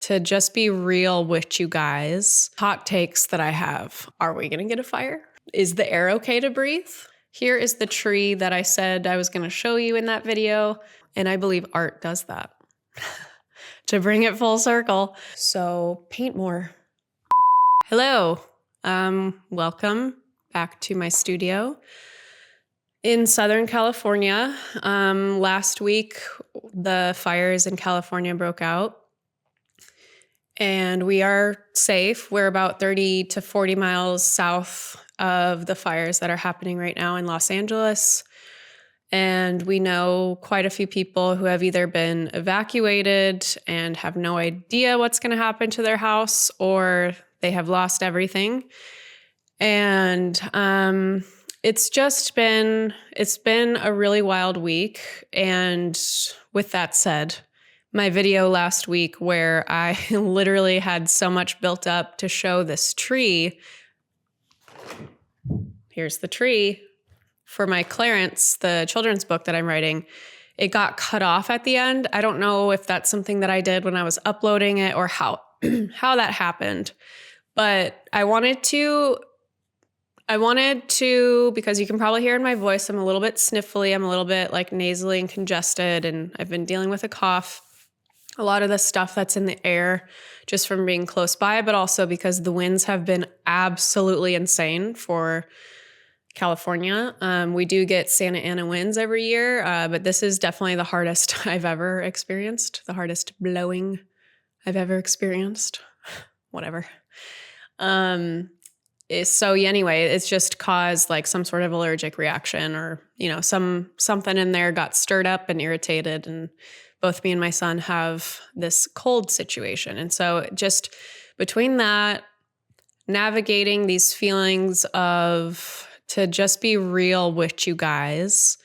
to just be real with you guys. Hot takes that I have. Are we going to get a fire? Is the air okay to breathe? Here is the tree that I said I was going to show you in that video. And I believe art does that to bring it full circle. So paint more. Hello. Welcome back to my studio in Southern California. Last week, the fires in California broke out. And we are safe. We're about 30 to 40 miles south of the fires that are happening right now in Los Angeles. And we know quite a few people who have either been evacuated and have no idea what's going to happen to their house, or they have lost everything. And it's been a really wild week. And with that said, my video last week where I literally had so much built up to show this tree. Here's the tree for my Clarence, the children's book that I'm writing. It got cut off at the end. I don't know if that's something that I did when I was uploading it or how that happened. But I wanted to, because you can probably hear in my voice, I'm a little bit sniffly. I'm a little bit like nasally and congested, and I've been dealing with a cough. A lot of the stuff that's in the air just from being close by, but also because the winds have been absolutely insane for California. We do get Santa Ana winds every year, but this is definitely the hardest I've ever experienced, the hardest blowing I've ever experienced. Whatever. Anyway, it's just caused like some sort of allergic reaction, or, something in there got stirred up and irritated, and both me and my son have this cold situation. And so just between that, navigating these feelings to just be real with you guys,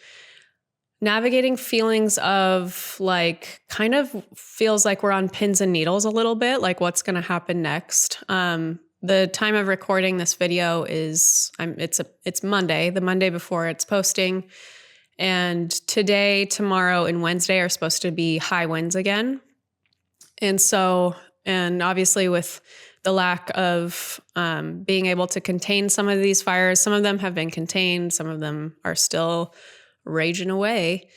navigating feelings of like, kind of feels like we're on pins and needles a little bit, like what's going to happen next. The time of recording this video is, it's Monday, the Monday before it's posting. And today, tomorrow, and Wednesday are supposed to be high winds again. And obviously with the lack of being able to contain some of these fires, some of them have been contained, some of them are still raging away.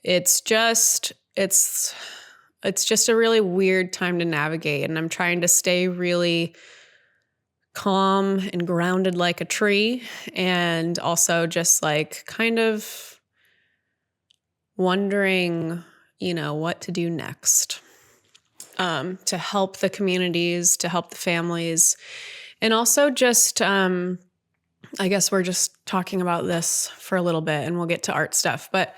It's just a really weird time to navigate. And I'm trying to stay really calm and grounded like a tree, and also just like kind of wondering, what to do next, to help the communities, to help the families. And also just, I guess we're just talking about this for a little bit and we'll get to art stuff, but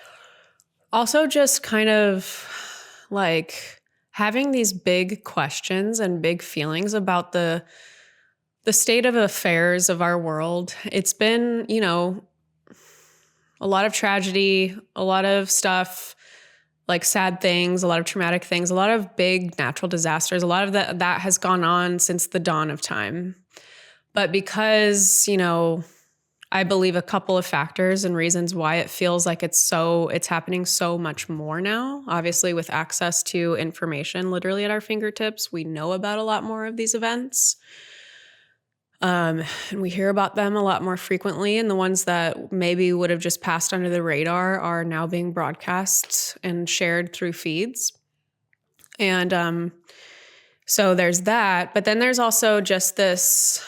also just kind of like having these big questions and big feelings about the state of affairs of our world. It's been, a lot of tragedy, a lot of stuff, like sad things, a lot of traumatic things, a lot of big natural disasters. A lot of that has gone on since the dawn of time. But because, I believe a couple of factors and reasons why it feels like it's happening so much more now. Obviously, with access to information literally at our fingertips, we know about a lot more of these events. And we hear about them a lot more frequently, and the ones that maybe would have just passed under the radar are now being broadcast and shared through feeds. And so there's that. But then there's also just this,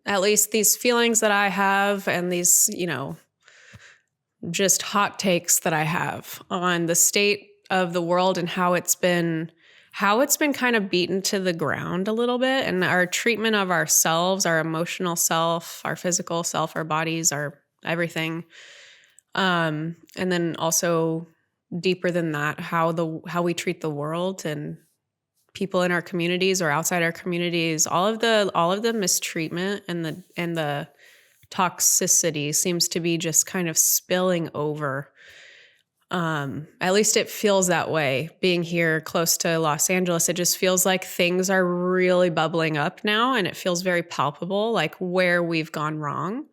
at least these feelings that I have, and these, just hot takes that I have on the state of the world and how it's been kind of beaten to the ground a little bit, and our treatment of ourselves, our emotional self, our physical self, our bodies, our everything. And then also deeper than that, how we treat the world and people in our communities or outside our communities, all of the mistreatment and the toxicity seems to be just kind of spilling over. At least it feels that way. Being here close to Los Angeles, it just feels like things are really bubbling up now, and it feels very palpable, like where we've gone wrong,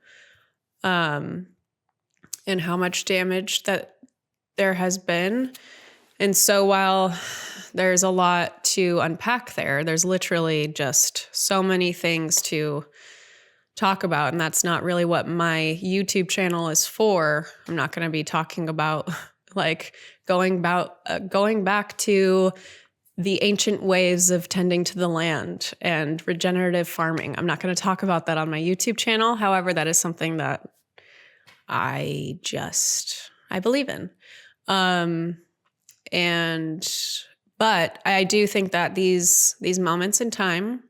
and how much damage that there has been. And so while there's a lot to unpack there. There's literally just so many things to talk about, and that's not really what my YouTube channel is for. I'm not going to be talking about like going back to the ancient ways of tending to the land and regenerative farming. I'm not going to talk about that on my YouTube channel. However, that is something that I believe in. But I do think that these moments in time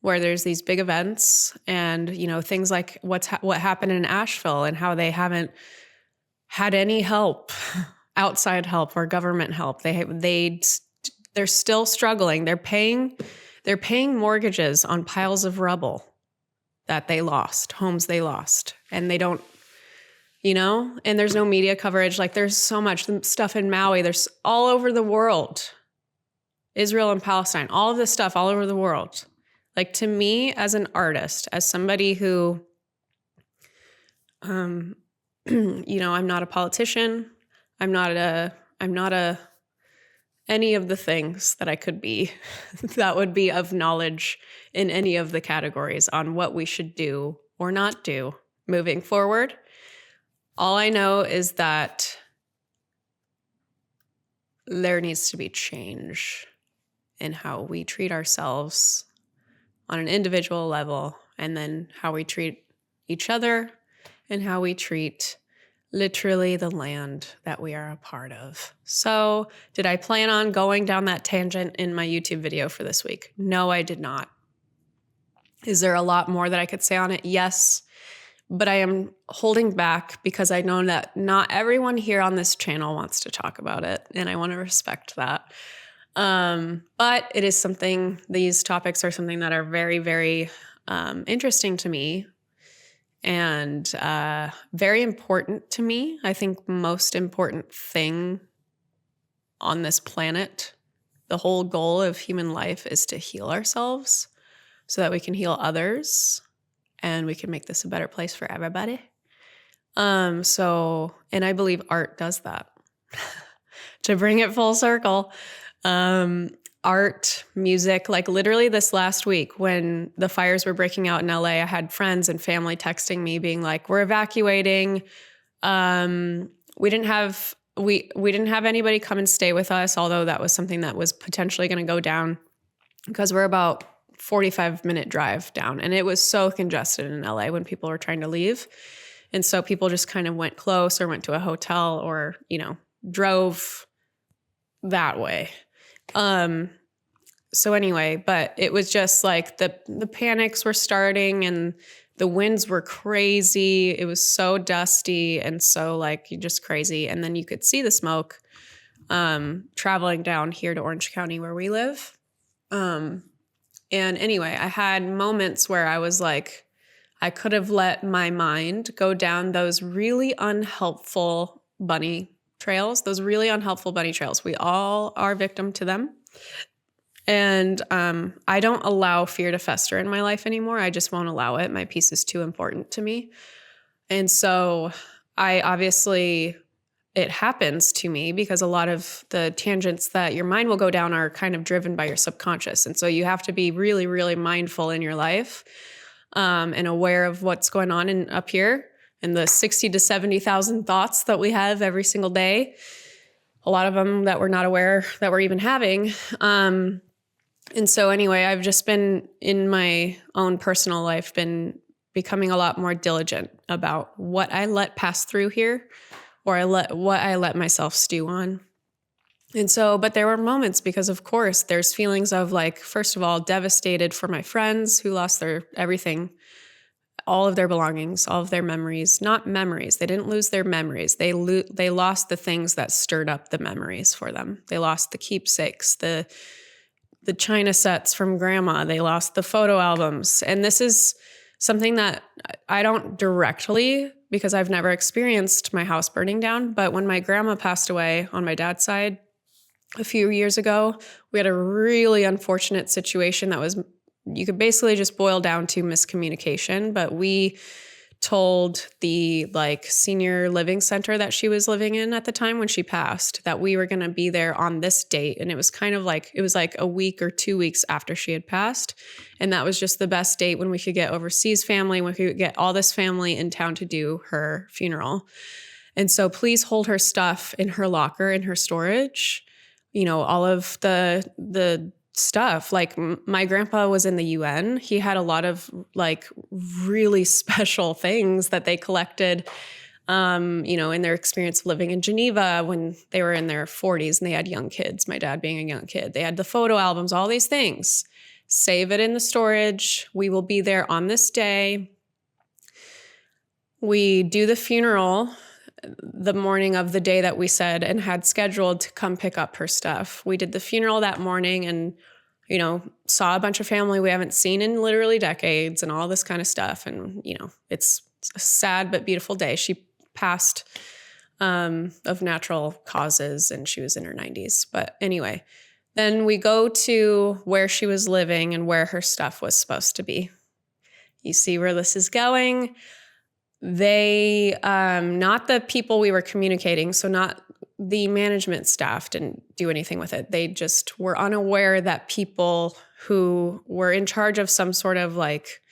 where there's these big events and, you know, things like what happened in Asheville and how they haven't had any help, outside help or government help. They're still struggling. They're paying mortgages on piles of rubble that they lost, homes they lost, and they don't, you know, and there's no media coverage. Like there's so much stuff in Maui. There's all over the world, Israel and Palestine, all of this stuff all over the world. Like to me as an artist, as somebody who, you know, I'm not a politician. I'm not any of the things that I could be that would be of knowledge in any of the categories on what we should do or not do moving forward. All I know is that there needs to be change in how we treat ourselves on an individual level, and then how we treat each other and how we treat literally the land that we are a part of. So, did I plan on going down that tangent in my YouTube video for this week? No, I did not. Is there a lot more that I could say on it? Yes. But I am holding back because I know that not everyone here on this channel wants to talk about it, and I want to respect that. But it is something, these topics are something that are very, very interesting to me and very important to me. I think most important thing on this planet, the whole goal of human life is to heal ourselves so that we can heal others and we can make this a better place for everybody. And I believe art does that. To bring it full circle, art, music, like literally this last week when the fires were breaking out in LA, I had friends and family texting me being like, we're evacuating. We didn't have anybody come and stay with us, although that was something that was potentially going to go down because we're about 45-minute drive down. And it was so congested in LA when people were trying to leave. And so people just kind of went close or went to a hotel or, you know, drove that way. So anyway, but it was just like the panics were starting and the winds were crazy. It was so dusty and so like just crazy. And then you could see the smoke, traveling down here to Orange County where we live. And anyway, I had moments where I was like, I could have let my mind go down those really unhelpful bunny trails, We all are victim to them. And I don't allow fear to fester in my life anymore. I just won't allow it. My peace is too important to me. And so it happens to me because a lot of the tangents that your mind will go down are kind of driven by your subconscious. And so you have to be really, really mindful in your life and aware of what's going on up here and the 60 to 70,000 thoughts that we have every single day. A lot of them that we're not aware that we're even having. And so anyway, I've just been in my own personal life, been becoming a lot more diligent about what I let pass through here or what I let myself stew on. And so, but there were moments because of course there's feelings of like, first of all, devastated for my friends who lost their everything, all of their belongings, all of their memories, not memories. They didn't lose their memories. They lost the things that stirred up the memories for them. They lost the keepsakes, the china sets from grandma. They lost the photo albums. And this is something that I don't directly, because I've never experienced my house burning down. But when my grandma passed away on my dad's side a few years ago, we had a really unfortunate situation that was, you could basically just boil down to miscommunication. But we told the like senior living center that she was living in at the time when she passed that we were going to be there on this date. And it was kind of like, it was like a week or 2 weeks after she had passed. And that was just the best date when we could get overseas family, when we could get all this family in town to do her funeral. And so please hold her stuff in her locker, in her storage, you know, all of the stuff. Like my grandpa was in the UN. He had a lot of like really special things that they collected, you know, in their experience of living in Geneva when they were in their 40s and they had young kids, my dad being a young kid. They had the photo albums, all these things. Save it in the storage. We will be there on this day. We do the funeral the morning of the day that we said and had scheduled to come pick up her stuff. We did the funeral that morning and, you know, saw a bunch of family we haven't seen in literally decades and all this kind of stuff. And, you know, it's a sad but beautiful day. She passed of natural causes and she was in her 90s. But anyway, then we go to where she was living and where her stuff was supposed to be. You see where this is going. They, not the people we were communicating, so not the management staff didn't do anything with it. They just were unaware that people who were in charge of some sort of like,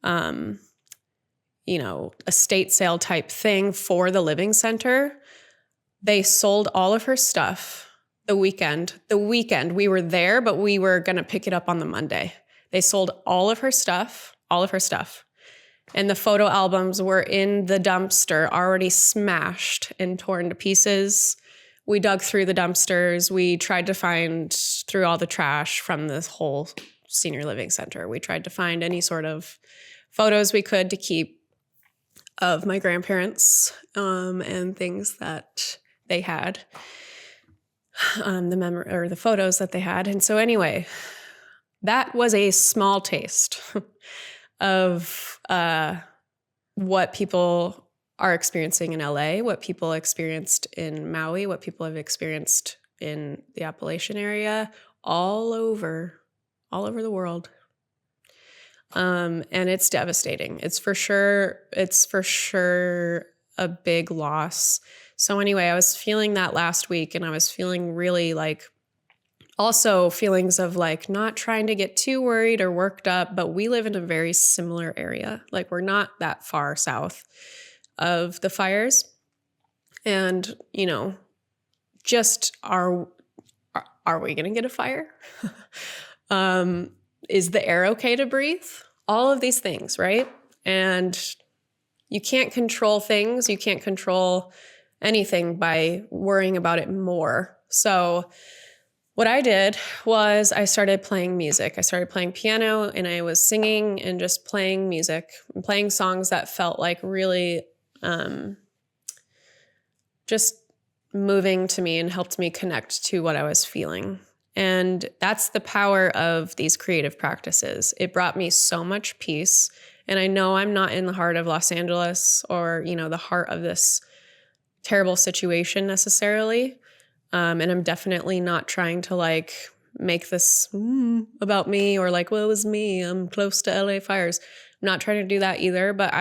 you know, estate sale type thing for the living center, they sold all of her stuff the weekend. We were there, but we were going to pick it up on the Monday. They sold all of her stuff. And the photo albums were in the dumpster, already smashed and torn to pieces. We dug through the dumpsters. We tried to find through all the trash from this whole senior living center. We tried to find any sort of photos we could to keep of my grandparents and things that they had, the photos that they had. And so anyway, that was a small taste of what people are experiencing in LA, what people experienced in Maui, what people have experienced in the Appalachian area, all over the world. And it's devastating. It's for sure a big loss. So anyway, I was feeling that last week and I was feeling really like also feelings of like not trying to get too worried or worked up, but we live in a very similar area. Like we're not that far south of the fires. And, you know, just are we going to get a fire? Is the air okay to breathe? All of these things, right? And you can't control things. You can't control anything by worrying about it more. So what I did was I started playing music. I started playing piano and I was singing and just playing music and playing songs that felt like really just moving to me and helped me connect to what I was feeling. And that's the power of these creative practices. It brought me so much peace. And I know I'm not in the heart of Los Angeles or, you know, the heart of this terrible situation necessarily. And I'm definitely not trying to like make this about me or like, well, it was me. I'm close to LA fires. I'm not trying to do that either. But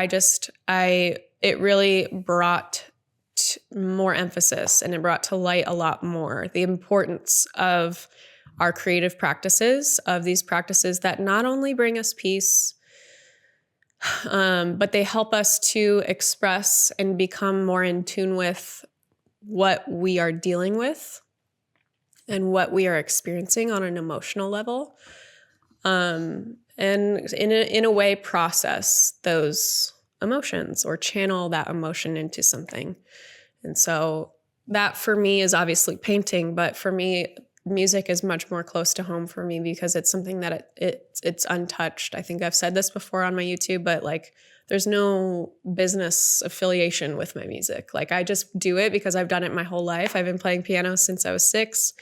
it really brought more emphasis and it brought to light a lot more the importance of our creative practices, of these practices that not only bring us peace, but they help us to express and become more in tune with what we are dealing with and what we are experiencing on an emotional level. And in a way, process those emotions or channel that emotion into something. And so that for me is obviously painting, but for me, music is much more close to home for me because it's something that it's untouched. I think I've said this before on my YouTube, but like there's no business affiliation with my music. Like I just do it because I've done it my whole life. I've been playing piano since I was 6.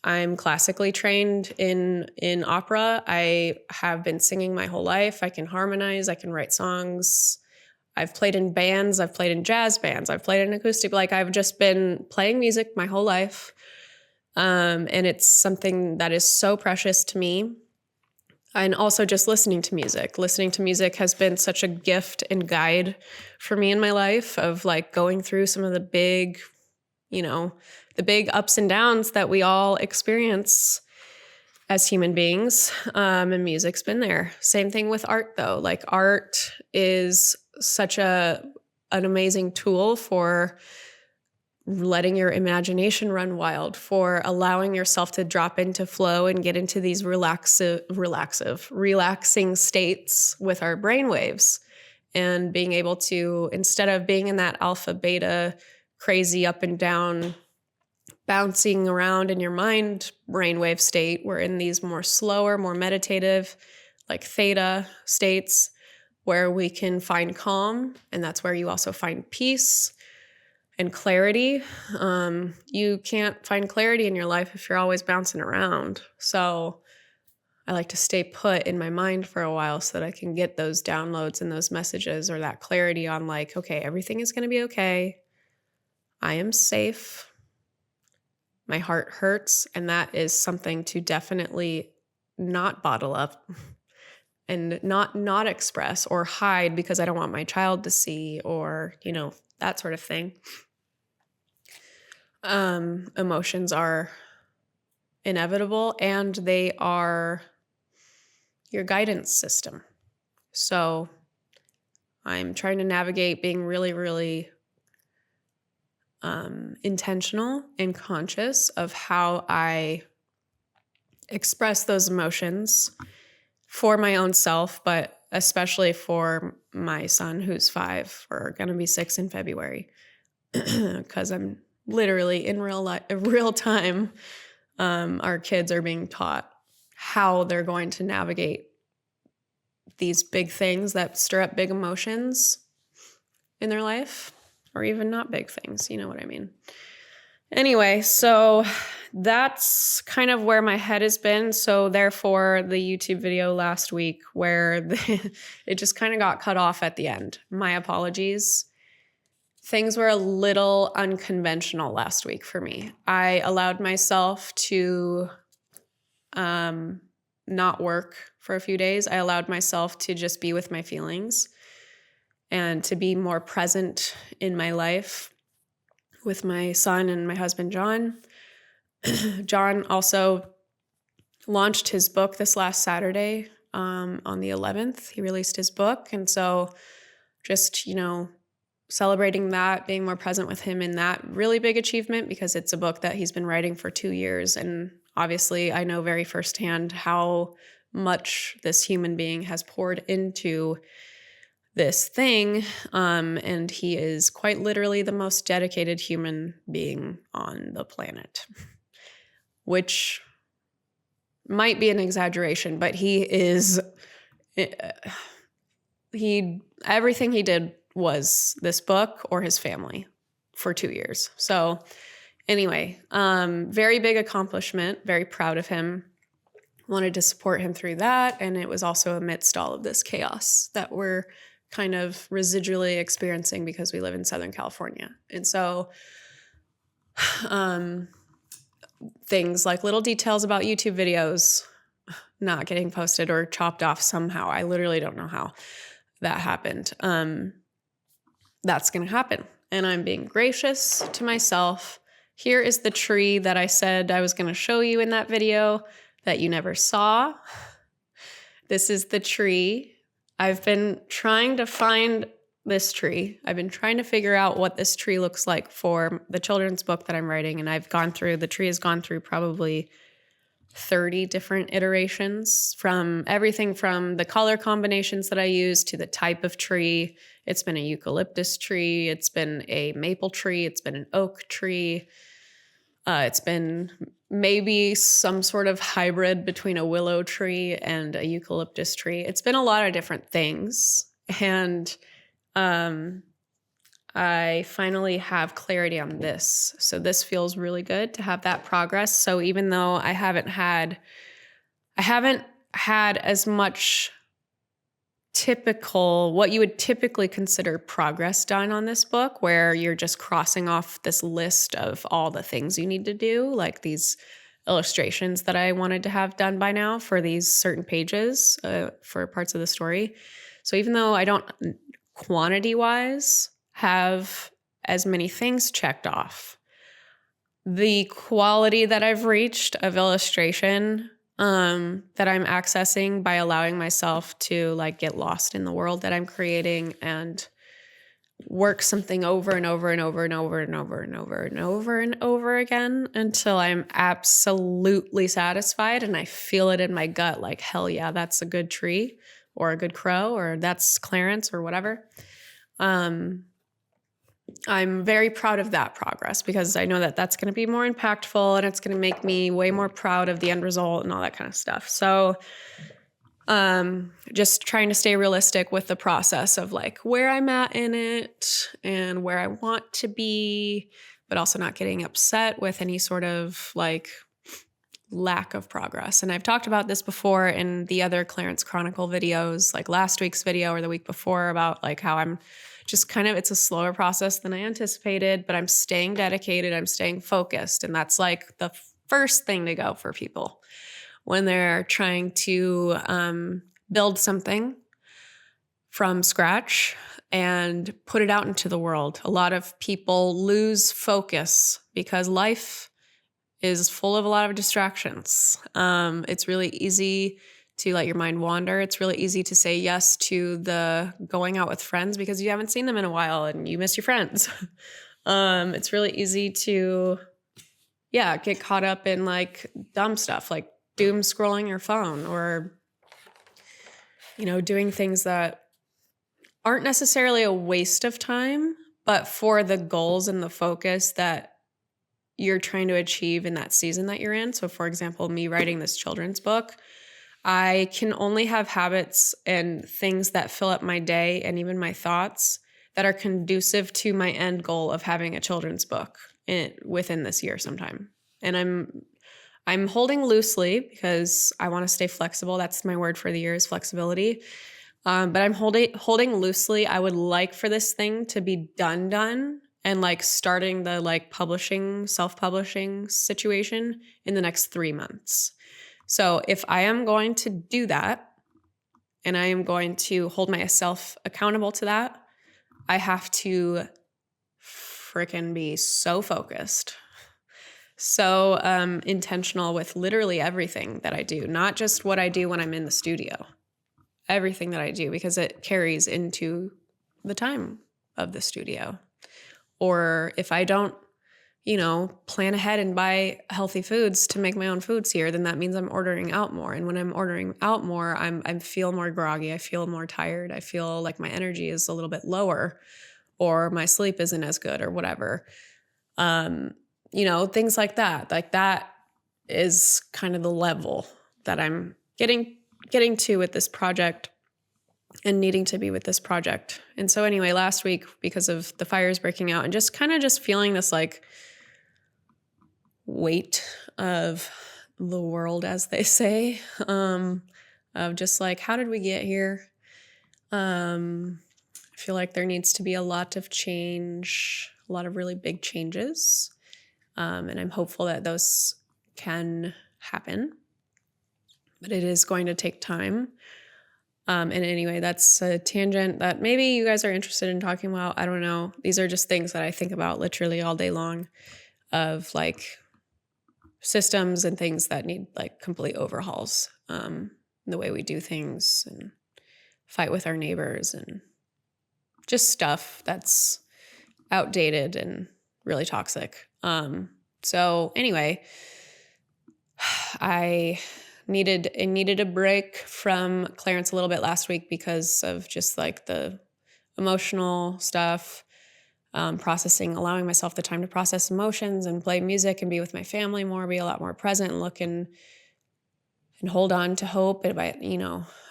I'm classically trained in opera. I have been singing my whole life. I can harmonize. I can write songs. I've played in bands. I've played in jazz bands. I've played in acoustic. Like I've just been playing music my whole life. And it's something that is so precious to me. And also just listening to music. Listening to music has been such a gift and guide for me in my life of like going through some of the big, the big ups and downs that we all experience as human beings. And music's been there. Same thing with art though. Like art is such an amazing tool for letting your imagination run wild, for allowing yourself to drop into flow and get into these relaxing states with our brainwaves, and being able to, instead of being in that alpha, beta, crazy up and down, bouncing around in your mind brainwave state, we're in these more slower, more meditative, like theta states where we can find calm. And that's where you also find peace and clarity. You can't find clarity in your life if you're always bouncing around. So I like to stay put in my mind for a while so that I can get those downloads and those messages, or that clarity on like, okay, everything is going to be okay. I am safe. My heart hurts. And that is something to definitely not bottle up and not express or hide because I don't want my child to see, or, that sort of thing. Emotions are inevitable, and they are your guidance system. So I'm trying to navigate being really, really intentional and conscious of how I express those emotions for my own self, but especially for my son who's 5 or going to be 6 in February, because I'm literally in real time. Our kids are being taught how they're going to navigate these big things that stir up big emotions in their life, or even not big things. You know what I mean? Anyway, so that's kind of where my head has been. So therefore, the YouTube video last week where it just kind of got cut off at the end. My apologies. Things were a little unconventional last week for me. I allowed myself to not work for a few days. I allowed myself to just be with my feelings and to be more present in my life with my son and my husband, John. John also launched his book this last Saturday on the 11th. He released his book. And so just, celebrating that, being more present with him in that really big achievement, because it's a book that he's been writing for 2 years. And obviously I know very firsthand how much this human being has poured into this thing. And he is quite literally the most dedicated human being on the planet, which might be an exaggeration, but everything he did was this book or his family for 2 years. So anyway, very big accomplishment, very proud of him. Wanted to support him through that. And it was also amidst all of this chaos that we're kind of residually experiencing because we live in Southern California. And so things like little details about YouTube videos not getting posted or chopped off somehow. I literally don't know how that happened. That's going to happen. And I'm being gracious to myself. Here is the tree that I said I was going to show you in that video that you never saw. This is the tree. I've been trying to find this tree. I've been trying to figure out what this tree looks like for the children's book that I'm writing. And the tree has gone through probably 30 different iterations, from everything from the color combinations that I use to the type of tree. It's been a eucalyptus tree. It's been a maple tree. It's been an oak tree. It's been maybe some sort of hybrid between a willow tree and a eucalyptus tree. It's been a lot of different things. And I finally have clarity on this. So this feels really good to have that progress. So even though I haven't had as much what you would typically consider progress done on this book, where you're just crossing off this list of all the things you need to do, like these illustrations that I wanted to have done by now for these certain pages for parts of the story. So even though I don't quantity-wise have as many things checked off, the quality that I've reached of illustration that I'm accessing by allowing myself to like get lost in the world that I'm creating and work something over and over and over and over and over and over and over and over again until I'm absolutely satisfied and I feel it in my gut like, hell yeah, that's a good tree or a good crow or that's Clarence or whatever. I'm very proud of that progress because I know that that's going to be more impactful and it's going to make me way more proud of the end result and all that kind of stuff. So just trying to stay realistic with the process of like where I'm at in it and where I want to be, but also not getting upset with any sort of like lack of progress. And I've talked about this before in the other Clarence Chronicle videos, like last week's video or the week before, about like how I'm just kind of, it's a slower process than I anticipated, but I'm staying dedicated, I'm staying focused. And that's like the first thing to go for people when they're trying to build something from scratch and put it out into the world. A lot of people lose focus because life is full of a lot of distractions. It's really easy to let your mind wander. It's really easy to say yes to the going out with friends because you haven't seen them in a while and you miss your friends. It's really easy to, get caught up in like dumb stuff, like doom scrolling your phone or, doing things that aren't necessarily a waste of time, but for the goals and the focus that you're trying to achieve in that season that you're in. So for example, me writing this children's book, I can only have habits and things that fill up my day and even my thoughts that are conducive to my end goal of having a children's book within this year sometime. And I'm holding loosely because I want to stay flexible. That's my word for the year is flexibility. But I'm holding loosely. I would like for this thing to be done and like starting the like self-publishing situation in the next 3 months. So if I am going to do that and I am going to hold myself accountable to that, I have to freaking be so focused, so intentional with literally everything that I do, not just what I do when I'm in the studio, everything that I do, because it carries into the time of the studio. Or if I don't, plan ahead and buy healthy foods to make my own foods here, then that means I'm ordering out more. And when I'm ordering out more, I feel more groggy. I feel more tired. I feel like my energy is a little bit lower or my sleep isn't as good or whatever. Things like that. Like that is kind of the level that I'm getting to with this project and needing to be with this project. And so anyway, last week, because of the fires breaking out and just kind of just feeling this like weight of the world, as they say, of just like, how did we get here? I feel like there needs to be a lot of change, a lot of really big changes. And I'm hopeful that those can happen, but it is going to take time. And anyway, that's a tangent that maybe you guys are interested in talking about. I don't know. These are just things that I think about literally all day long of like systems and things that need like complete overhauls. The way we do things and fight with our neighbors and just stuff that's outdated and really toxic. So anyway, I needed a break from Clarence a little bit last week because of just like the emotional stuff, processing, allowing myself the time to process emotions and play music and be with my family more, be a lot more present and look and hold on to hope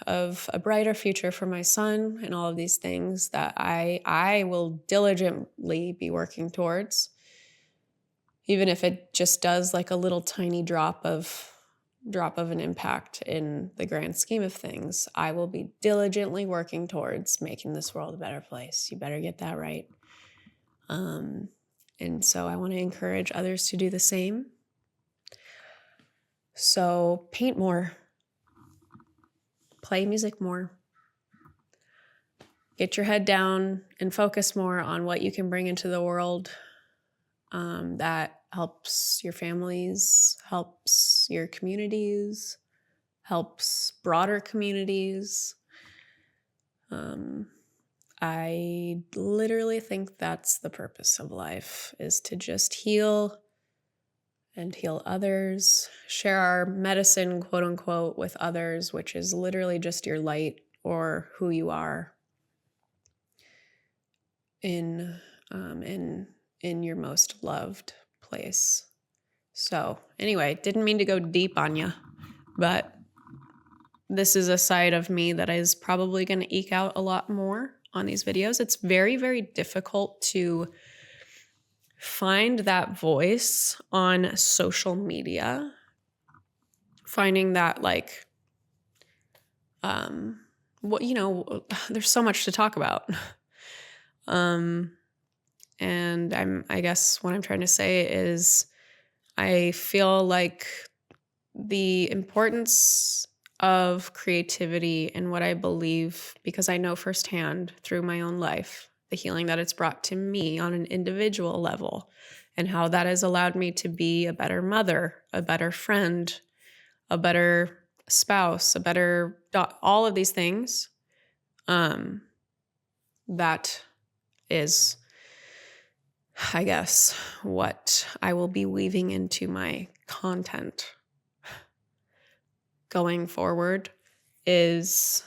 of a brighter future for my son and all of these things that I will diligently be working towards. Even if it just does like a little tiny drop of an impact in the grand scheme of things, I will be diligently working towards making this world a better place. You better get that right. And so I want to encourage others to do the same. So paint more, play music more, get your head down and focus more on what you can bring into the world that helps your families, helps your communities, helps broader communities. I literally think that's the purpose of life, is to just heal and heal others, share our medicine, quote unquote, with others, which is literally just your light or who you are in your most loved place. So anyway, didn't mean to go deep on you, but this is a side of me that is probably going to eke out a lot more on these videos. It's very, very difficult to find that voice on social media. Finding that, like, there's so much to talk about. And I guess what I'm trying to say is I feel like the importance of creativity and what I believe, because I know firsthand through my own life, the healing that it's brought to me on an individual level, and how that has allowed me to be a better mother, a better friend, a better spouse, a better all of these things. That is, I guess, what I will be weaving into my content going forward, is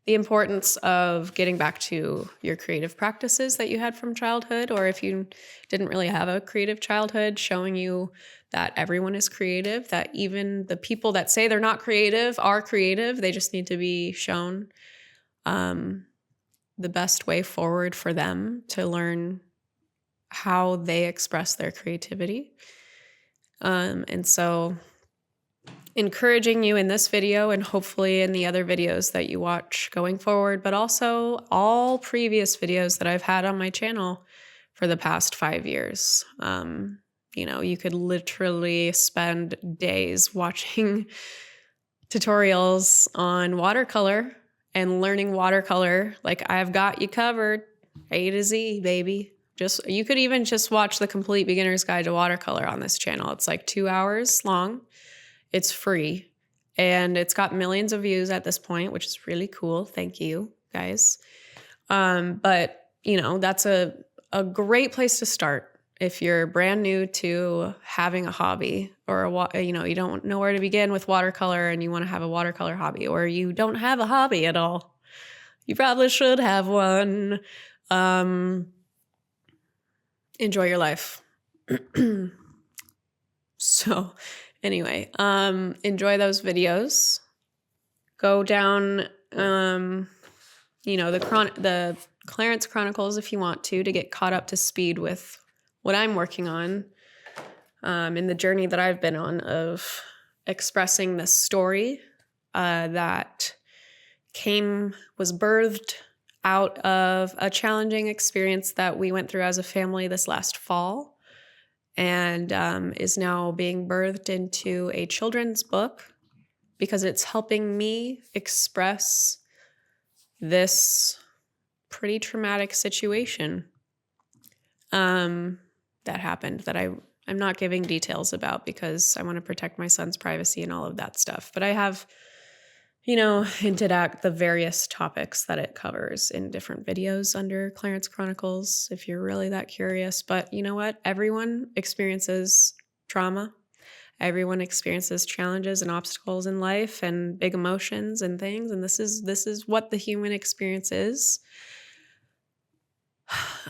the importance of getting back to your creative practices that you had from childhood, or if you didn't really have a creative childhood, showing you that everyone is creative, that even the people that say they're not creative are creative. They just need to be shown the best way forward for them to learn how they express their creativity. And so encouraging you in this video, and hopefully in the other videos that you watch going forward, but also all previous videos that I've had on my channel for the past 5 years. You could literally spend days watching tutorials on watercolor and learning watercolor. Like, I've got you covered, A to Z, baby. You could even just watch the complete beginner's guide to watercolor on this channel. It's like 2 hours long. It's free, and it's got millions of views at this point, which is really cool. Thank you, guys. But that's a great place to start if you're brand new to having a hobby, or you don't know where to begin with watercolor and you want to have a watercolor hobby, or you don't have a hobby at all. You probably should have one. Enjoy your life. So anyway, enjoy those videos. Go down, the Clarence Chronicles if you want to get caught up to speed with what I'm working on, in the journey that I've been on of expressing this story that was birthed out of a challenging experience that we went through as a family this last fall, and is now being birthed into a children's book because it's helping me express this pretty traumatic situation that happened, that I'm not giving details about because I want to protect my son's privacy and all of that stuff. But I have, hinted at the various topics that it covers in different videos under Clarence Chronicles, if you're really that curious. But you know what? Everyone experiences trauma. Everyone experiences challenges and obstacles in life and big emotions and things. And this is what the human experience is.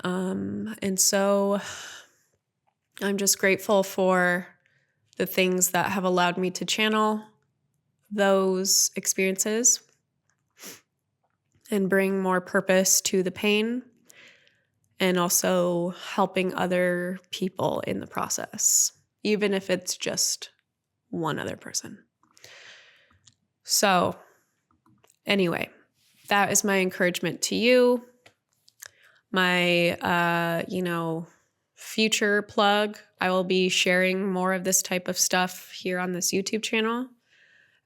And so I'm just grateful for the things that have allowed me to channel those experiences and bring more purpose to the pain, and also helping other people in the process, even if it's just one other person. So anyway, that is my encouragement to you. My, future plug, I will be sharing more of this type of stuff here on this YouTube channel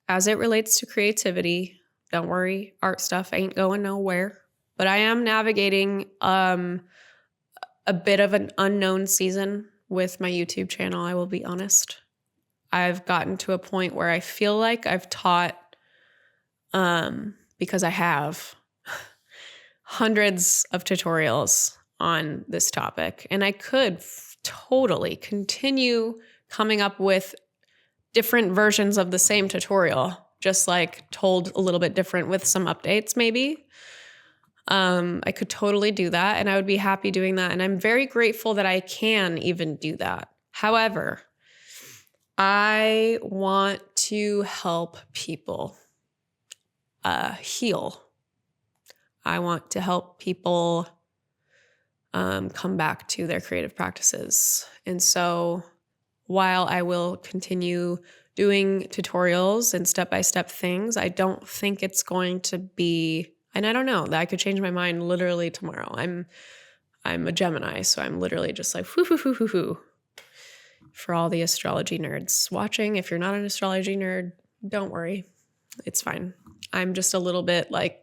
as it relates to creativity. Don't worry, art stuff ain't going nowhere. But I am navigating a bit of an unknown season with my YouTube channel, I will be honest. I've gotten to a point where I feel like I've taught, because I have hundreds of tutorials on this topic, and I could totally continue coming up with different versions of the same tutorial, just like told a little bit different with some updates maybe. I could totally do that, and I would be happy doing that. And I'm very grateful that I can even do that. However, I want to help people heal. I want to help people come back to their creative practices. And so while I will continue doing tutorials and step-by-step things, I don't think it's going to be, and I don't know, that I could change my mind literally tomorrow. I'm a Gemini, so I'm literally just like, whoo. For all the astrology nerds watching, if you're not an astrology nerd, don't worry. It's fine. I'm just a little bit like,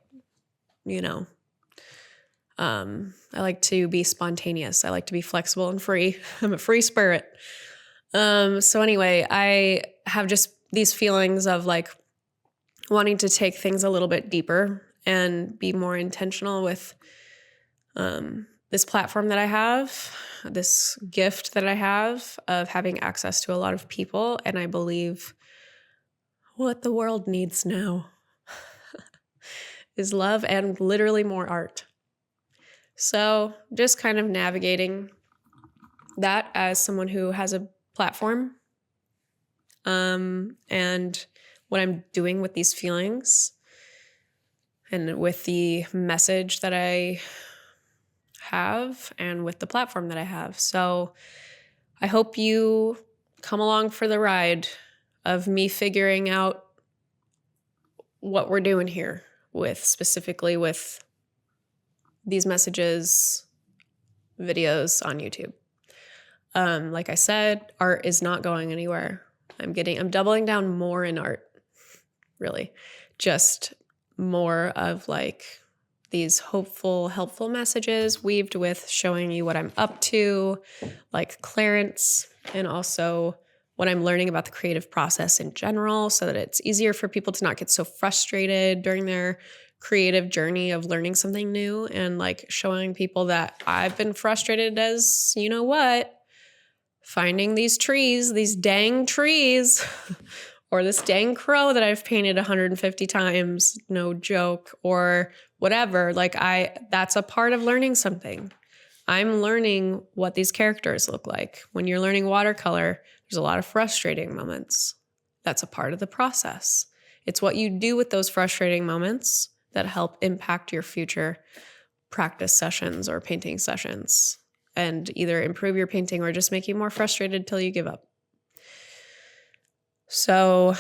I like to be spontaneous. I like to be flexible and free. I'm a free spirit. So anyway, I have just these feelings of like wanting to take things a little bit deeper and be more intentional with this platform that I have, this gift that I have of having access to a lot of people. And I believe what the world needs now is love and literally more art. So just kind of navigating that as someone who has a platform, and what I'm doing with these feelings and with the message that I have and with the platform that I have. So I hope you come along for the ride of me figuring out what we're doing here specifically with these messages, videos on YouTube. Like I said, art is not going anywhere. I'm doubling down more in art, really. Just more of like these hopeful, helpful messages weaved with showing you what I'm up to, like Clarence, and also what I'm learning about the creative process in general, so that it's easier for people to not get so frustrated during their creative journey of learning something new, and like showing people that I've been frustrated as, finding these dang trees, or this dang crow that I've painted 150 times, no joke, or whatever. Like that's a part of learning something. I'm learning what these characters look like. When you're learning watercolor, there's a lot of frustrating moments. That's a part of the process. It's what you do with those frustrating moments that help impact your future practice sessions or painting sessions, and either improve your painting or just make you more frustrated till you give up. So,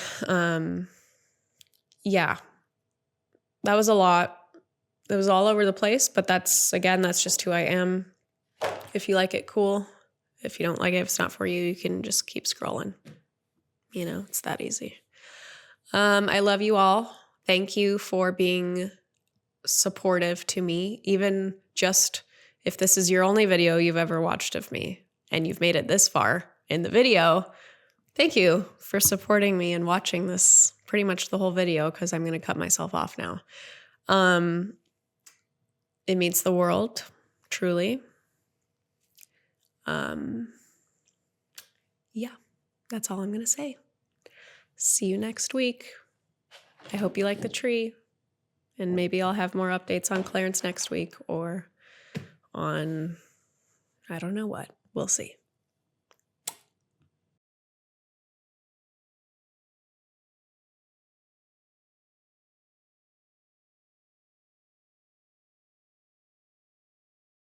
yeah, that was a lot. It was all over the place, but that's just who I am. If you like it, cool. If you don't like it, if it's not for you, you can just keep scrolling. It's that easy. I love you all. Thank you for being supportive to me, even just if this is your only video you've ever watched of me and you've made it this far in the video. Thank you for supporting me and watching this pretty much the whole video, because I'm going to cut myself off now. It means the world, truly. Yeah, that's all I'm going to say. See you next week. I hope you like the tree, and maybe I'll have more updates on Clarence next week, or on, I don't know what. We'll see.